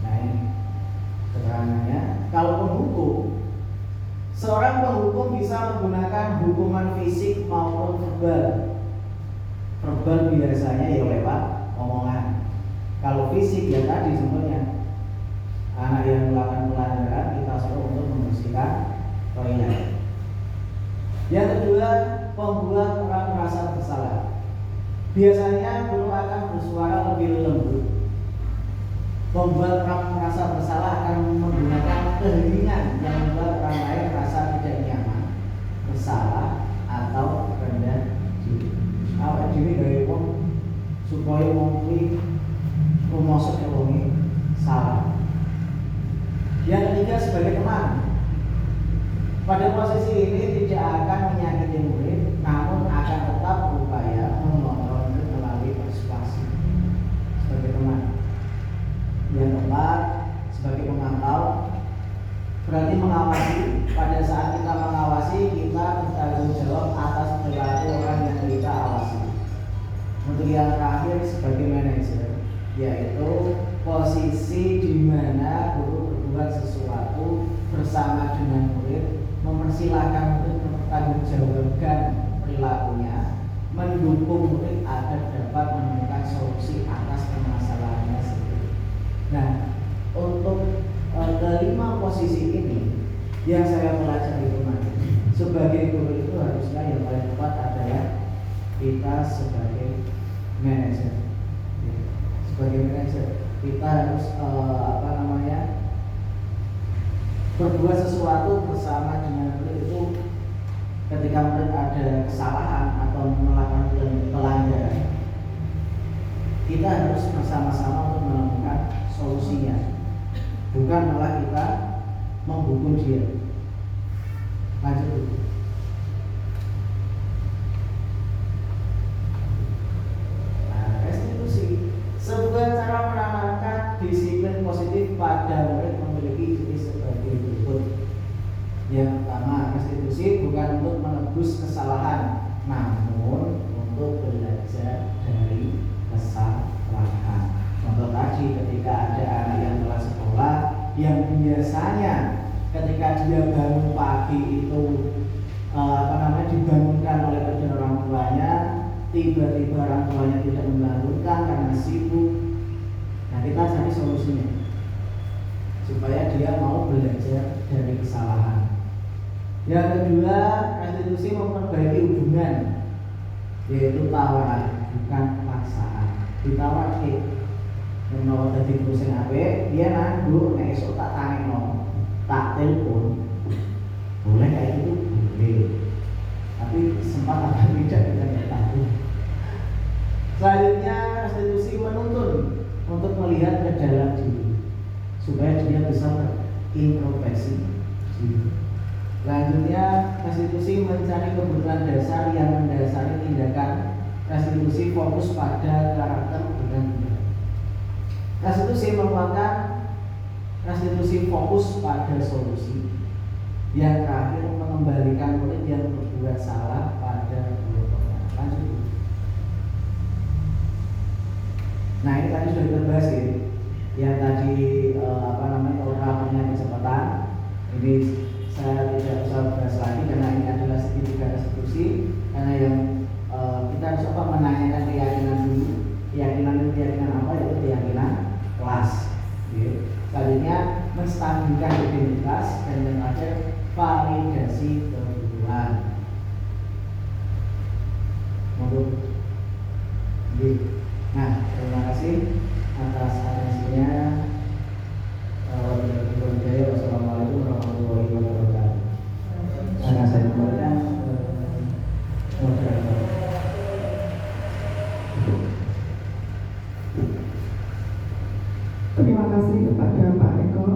Nah, ini keterangannya. Kalau penghukum, seorang penghukum bisa menggunakan hukuman fisik maupun verbal. Verbal biasanya ya lewat omongan. Kalau fisik ya tadi contohnya, anak yang melakukan pelanggaran kita suruh untuk membersihkan toilet. Yang kedua, membuat orang merasa bersalah. Biasanya guru akan bersuara lebih lembut. Membuat orang merasa bersalah akan menggunakan keheningan yang membuat orang lain merasa tidak nyaman, bersalah, atau rendah diri. Awak diri dari wong supaya wong kuwi rumosok wonge salah. Yang ketiga, sebagai teman. Pada posisi ini tidak akan menyakiti murid, namun akan tetap berupaya mengontrol melalui persuasi. Sebagai teman. Yang keempat, sebagai pemantau, berarti mengawasi. Pada saat kita mengawasi, kita bertanggung jawab atas perilaku orang yang kita awasi. Untuk yang terakhir, sebagai manajer, yaitu posisi di mana guru berbuat sesuatu bersama dengan murid, mempersilahkan murid mempertanggungjawabkan perilakunya, mendukung murid agar dapat menemukan solusi atas permasalahannya sendiri. Nah, untuk kelima posisi ini yang saya pelajari kemarin, sebagai guru itu harusnya yang paling tepat adalah kita sebagai manajer. Sebagai manajer kita harus berbuat sesuatu bersama dengan murid itu. Ketika murid ada kesalahan atau melakukan pelanggaran, kita harus bersama-sama untuk menemukan solusinya, bukan malah kita menghukum dia. Lanjut. Restitusi sebuah cara menanamkan disiplin positif pada murid memiliki ciri sebagai berikut. Yang pertama, restitusi bukan untuk menebus kesalahan, namun untuk belajar dari kesalahan. Contoh tadi, ketika ada anak yang telah sekolah yang biasanya ketika dia bangun pagi itu dibangun tiba-tiba orang tuanya tidak membangunkan karena sibuk. Nah, kita cari solusinya supaya dia mau belajar dari kesalahan. Yang kedua, restitusi memperbaiki hubungan, yaitu tawaran bukan paksaan. Ditawarke menawa dadi guru sing apik, dia nanggur nek esuk tak tangekno, tak telepon. Boleh kayak gitu? Boleh. Tapi sempat apa tidak kita nggak tahu. Selanjutnya, restitusi menuntun untuk melihat ke dalam diri supaya dia bisa berintrospeksi diri. Selanjutnya, restitusi mencari kebutuhan dasar yang mendasari tindakan. Restitusi fokus pada karakter bukan tindakan. Restitusi merupakan restitusi fokus pada solusi. Yang terakhir, mengembalikan murid yang berbuat salah pada guru-gurunya. Lanjut. Nah, ini tadi sudah kita bahas ya. Yang tadi ungkapannya kecepatan. Ini saya tidak usah bahas lagi karena ini adalah segitiga restitusi. Karena yang kita harus menanyakan keyakinan dulu. Keyakinan apa? Yaitu keyakinan kelas. Selanjutnya menstabilkan identitas dan yang terakhir validasi kebutuhan. Nah, terima kasih atas atensinya. Wassalamualaikum warahmatullahi wabarakatuh. Akan saya kembalikan moderator. Terima kasih kepada Pak Eko.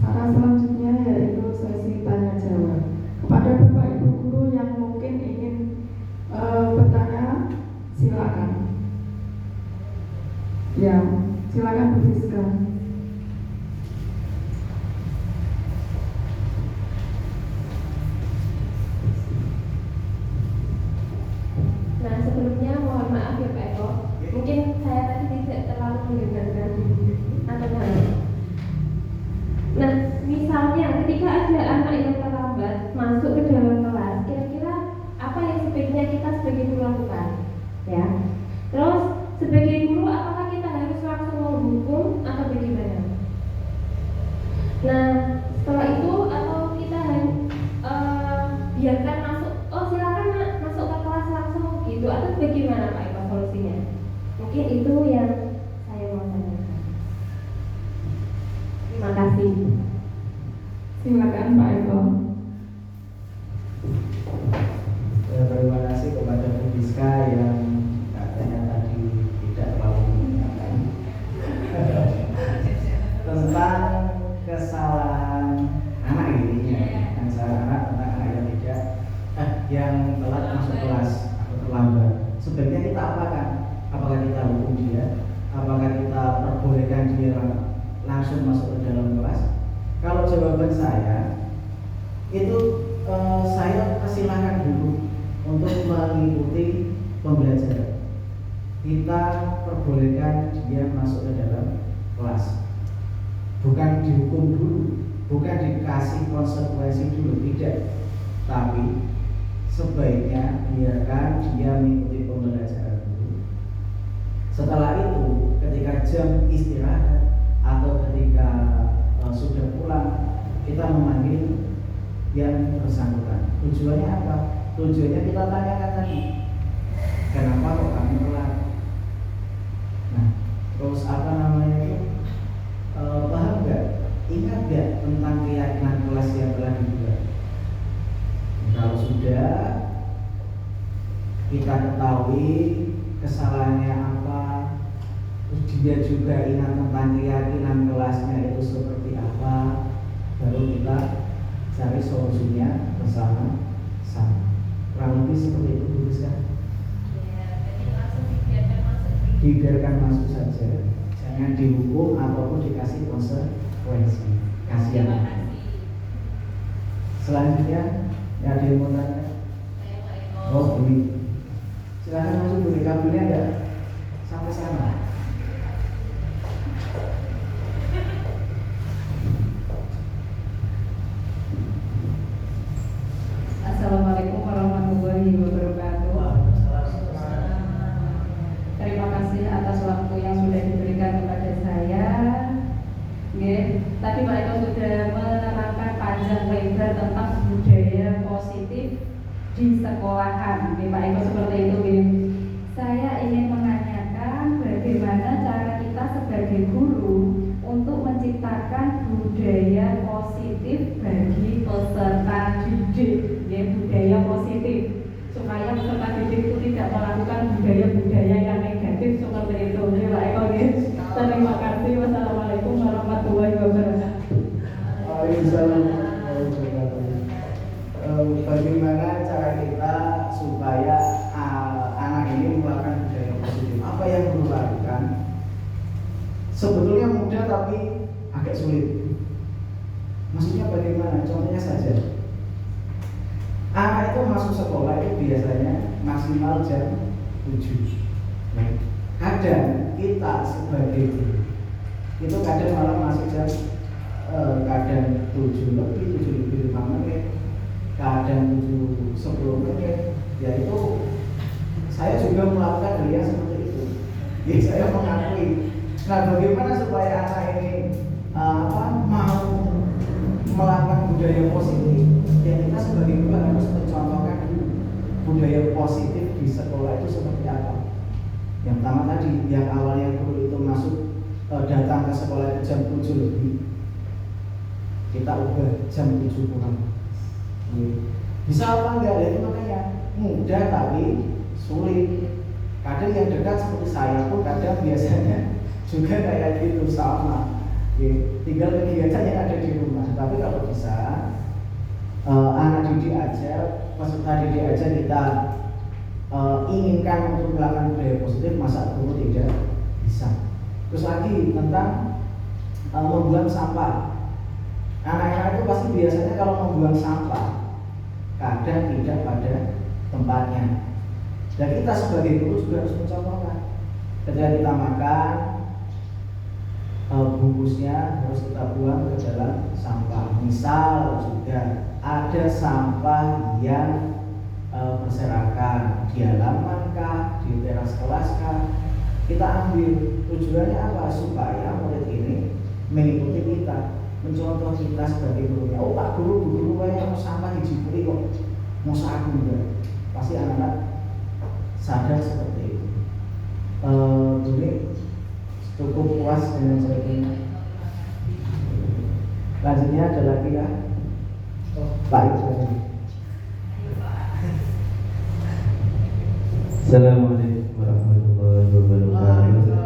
Acara selanjutnya yaitu sesi tanya jawab. Kepada Bapak Ibu guru yang mungkin ingin bertanya, silakan. Ya, silakan Bu Fiska. Nah, sebelumnya mohon maaf ya Pak Eko, mungkin saya tadi tidak terlalu mendengarkan atau tidak. Nah, misalnya ketika ada anak yang terlambat masuk ke dalam kelas, kira-kira apa yang sebaiknya kita sebagai guru lakukan? Ya. Terus sebagai guru, apakah kita harus langsung menghukum atau bagaimana? Nah, setelah itu atau kita biarkan masuk, oh silakan masuk ke kelas langsung gitu, atau bagaimana Pak Eko solusinya? Mungkin itu yang saya mau tanyakan. Terima kasih. Silakan Pak Eko. Terima kasih kepada Bu Fiska yang katanya tadi tidak terlalu mendengarkan tentang kesalahan anak ini, yang salah anak tentang anak yang tidak yang telat masuk kelas atau terlambat. Sebaiknya kita apakan? Apakah kita hukum dia? Apakah kita perbolehkan dia langsung masuk ke dalam kelas? Kalau jawaban saya itu saya persilahkan dulu untuk mengikuti pembelajaran. Kita perbolehkan dia masuk ke dalam kelas. Bukan dihukum dulu, bukan dikasih konsekuensi dulu, tidak. Tapi sebaiknya biarkan dia mengikuti pembelajaran dulu. Setelah itu, ketika jam istirahat atau ketika sudah pulang, kita memanggil yang bersangkutan. Tujuannya apa? Tujuannya kita tanyakan tadi, kenapa kok kamu telat? Nah, terus apa namanya itu? Paham nggak? Ingat nggak tentang keyakinan kelas yang telah dibuat? Kalau sudah kita ketahui kesalahannya apa, terus dia juga ingat tentang keyakinan kelasnya itu seperti apa, baru kita cari solusinya bersama-sama. Kurang lebih seperti itu dulu kan? Ya, jadi langsung dibiarkan masuk. Dibiarkan masuk saja, jangan dihukum ataupun dikasih konsekuensi. Kasihan. Terima kasih. Selanjutnya, ya ada yang mau tanya? Saya Pak Eko. Oh, ini. Silakan masuk, beri kabelnya ada sampai sana. Assalamualaikum warahmatullahi wabarakatuh. di sekolahan. Oke, Pak Eko seperti itu. Saya ingin menanyakan bagaimana cara kita sebagai guru untuk menciptakan budaya positif bagi peserta didik, ya, budaya positif, supaya peserta didik itu tidak melakukan budaya-budaya yang negatif seperti itu. Ya, Pak Eko. Terima kasih. Wassalamualaikum warahmatullahi wabarakatuh. Waalaikumsalam warahmatullahi wabarakatuh. Bagaimana cara kita supaya anak ini melakukan budaya positif? Apa yang perlu lakukan? Sebetulnya mudah tapi agak sulit. Maksudnya bagaimana? Contohnya saja, anak itu masuk sekolah itu biasanya maksimal jam 7. Kadang kita sebagai guru itu kadang malah masuk jam kadang 7 lebih, 7 lebih 5 menit, kadang 7 10 menit. Ya itu saya juga melakukan hal yang seperti itu. Ya, saya mengakui. Nah, bagaimana supaya anak ini mau melakukan budaya positif? Ya, kita sebagai guru harus mencontohkan budaya positif di sekolah itu seperti apa. Yang pertama tadi, yang awalnya guru itu masuk datang ke sekolah itu jam 7 lebih, kita ubah jam 7 kurang. Bisa apa enggak? Itu makanya mudah tapi sulit. Kadang yang dekat seperti saya pun kadang biasanya juga kayak gitu sama. Tinggal kegiatan yang ada di rumah. Tapi kalau bisa anak didik aja, peserta didik aja kita inginkan untuk melakukan budaya positif, masa guru tidak bisa. Terus lagi tentang membuang sampah. Anak-anak itu pasti biasanya kalau membuang sampah kadang tidak pada tempatnya. Dan kita sebagai guru juga harus mencontohkan. Ketika kita makan, bungkusnya harus kita buang ke dalam sampah. Misal juga ada sampah yang berserakan di halaman kah, di teras kelas kah, kita ambil. Tujuannya apa? Supaya murid ini mengikuti kita, mencontoh kita sebagai gurunya. Oh Pak Guru, Bu Guru, yang sampah dijipuri kok mau aku enggak. Pasti anak-anak sadar seperti itu. Jadi cukup puas dengan jawabannya. Lanjutnya ada lagi ya? Pak Ibu. Assalamualaikum warahmatullahi wabarakatuh.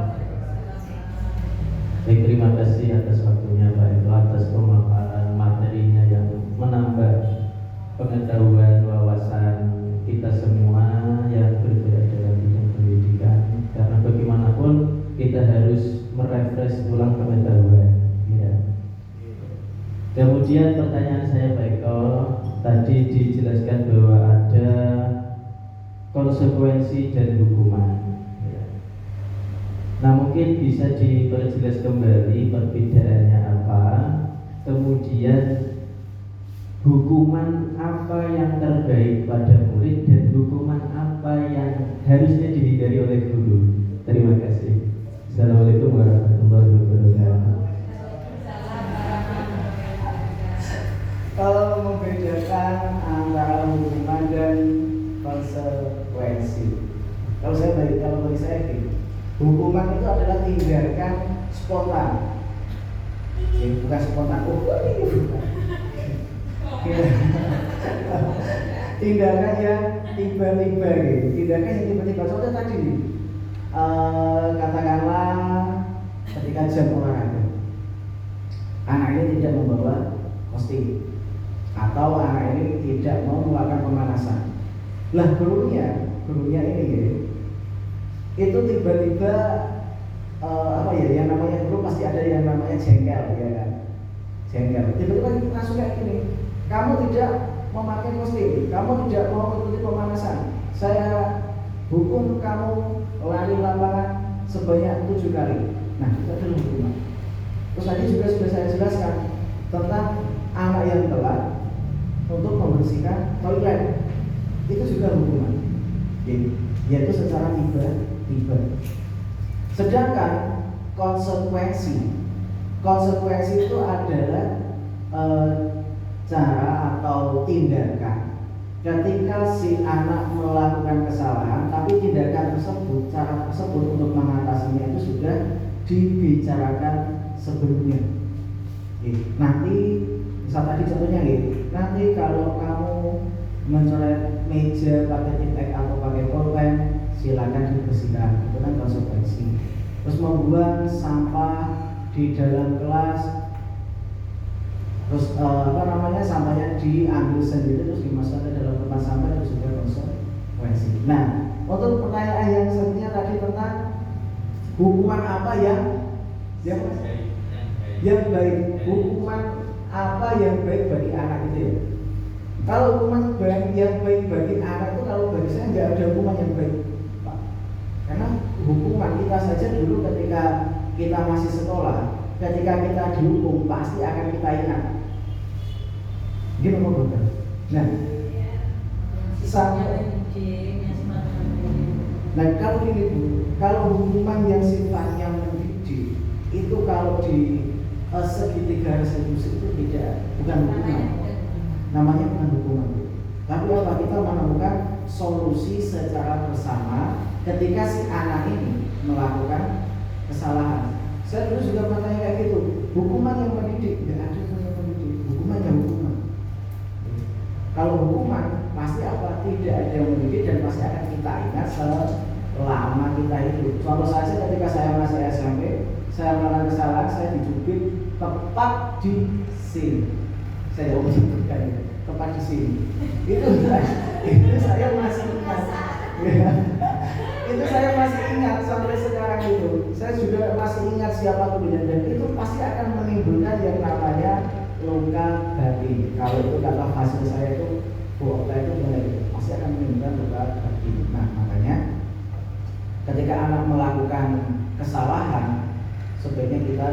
Baik, terima kasih atas waktunya Pak Eko, atas pemaparan materinya yang menambah pengetahuan wawasan kita semua yang bergerak dalam bidang pendidikan. Karena bagaimanapun kita harus merefresh ulang pengetahuan. Ya. Kemudian pertanyaan saya Pak Eko, tadi dijelaskan bahwa ada konsekuensi dan hukuman. Nah, mungkin bisa diperjelas kembali perbedaannya apa, kemudian hukuman apa yang terbaik pada murid dan hukuman apa yang harusnya dihindari oleh guru. Terima kasih. Assalamualaikum warahmatullahi wabarakatuh. Kalau membedakan antara hukuman dan konsekuensi, kalau bagi saya gini, hukuman itu adalah tindakan spontan. Bukan spontan. Tindakan yang tiba-tiba gitu. Tindakan yang tiba-tiba. Contoh tadi katakanlah ketika jam olahraga, anak ini tidak membawa kostum, atau anak ini tidak mau melakukan pemanasan. Lah gurunya ini ya, itu tiba-tiba yang namanya guru pasti ada yang namanya jengkel, ya kan? Jengkel. Tiba-tiba langsung kayak gini, kamu tidak memakai kostum, kamu tidak mau mengikuti pemanasan, saya hukum kamu lari lapangan sebanyak 7 kali. Nah, itu adalah hukuman. Terus tadi juga sudah saya jelaskan tentang anak yang telat untuk membersihkan toilet, itu juga hukuman, yaitu secara tiba-tiba. Sedangkan konsekuensi itu adalah cara atau tindakan ketika si anak melakukan kesalahan, tapi tindakan tersebut, cara tersebut untuk mengatasinya itu sudah dibicarakan sebelumnya. Nanti, misal tadi contohnya nanti kalau kamu mencoret meja pakai titek atau pakai pulpen, silakan dibersihkan, itu kan konsekuensi. Terus membuang sampah di dalam kelas, terus sampahnya diambil sendiri terus dimasukkan ke dalam tempat sampah, itu sudah konsekuensi. Nah, untuk pertanyaan yang selanjutnya tadi tentang hukuman apa yang baik, hukuman apa yang baik bagi anak itu ya. Kalau hukuman yang baik bagi anak itu, kalau bagi saya nggak ada hukuman yang baik, Pak. Karena hukuman kita saja dulu ketika kita masih sekolah, ketika kita dihukum pasti akan kita ingat. Gini bukan? Nah, kalau gini Bu, kalau hukuman yang sifatnya mendidik itu kalau di segitiga restitusi itu bukan hukuman, namanya bukan hukuman. Tapi apa, kita menemukan solusi secara bersama ketika si anak ini melakukan kesalahan. Saya dulu juga bertanya kayak gitu, hukuman yang mendidik, tidak ada yang mendidik, hukuman yang hukuman. Kalau hukuman pasti apa, tidak ada yang mendidik dan pasti akan kita ingat selama kita hidup. Contoh saja ketika saya masih SMP, saya melakukan kesalahan, saya dicubit tepat di sini. Saya mau sebutkan tepat di sini. Itu saya masih ingat. Itu saya masih ingat sampai sekarang itu. Saya juga masih ingat siapa tujuan, dan itu pasti akan menimbulkan yang namanya luka batin. Kalau itu kata hasil saya itu, Bu Okta itu benar, pasti akan menimbulkan luka batin. Nah, makanya ketika anak melakukan kesalahan, sebaiknya kita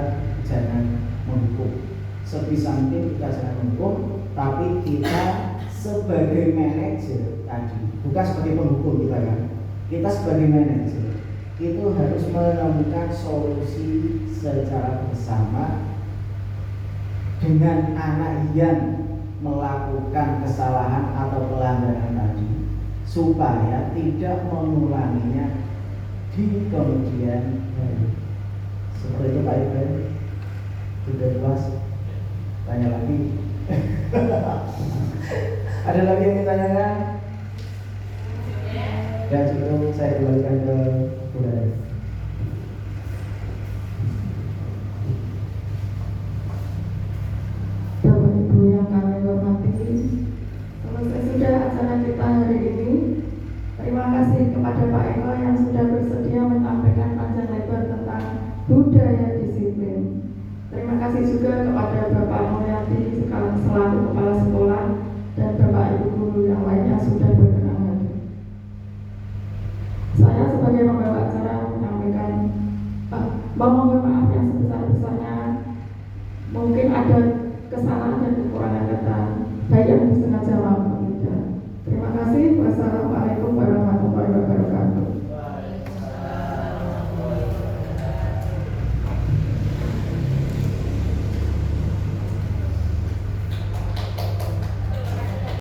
jangan menghukum. Sebisa mungkin kita jangan menghukum, tapi kita sebagai manajer tadi, bukan sebagai penghukum kita kan. Kita sebagai manajer itu harus menemukan solusi secara bersama dengan anak yang melakukan kesalahan atau pelanggaran tadi, supaya tidak mengulanginya di kemudian hari. Seperti itu Pak Ibrahim, sudah jelas. Tanya lagi. Ada lagi yang ditanyakan? Ya cukup, saya kembalikan ke budaya. Bapak Ibu yang kami hormati, selesai sudah acara kita hari ini. Terima kasih kepada Pak Eko yang sudah bersedia menyampaikan panjang lebar tentang budaya disiplin. Terima kasih juga kepada Bapak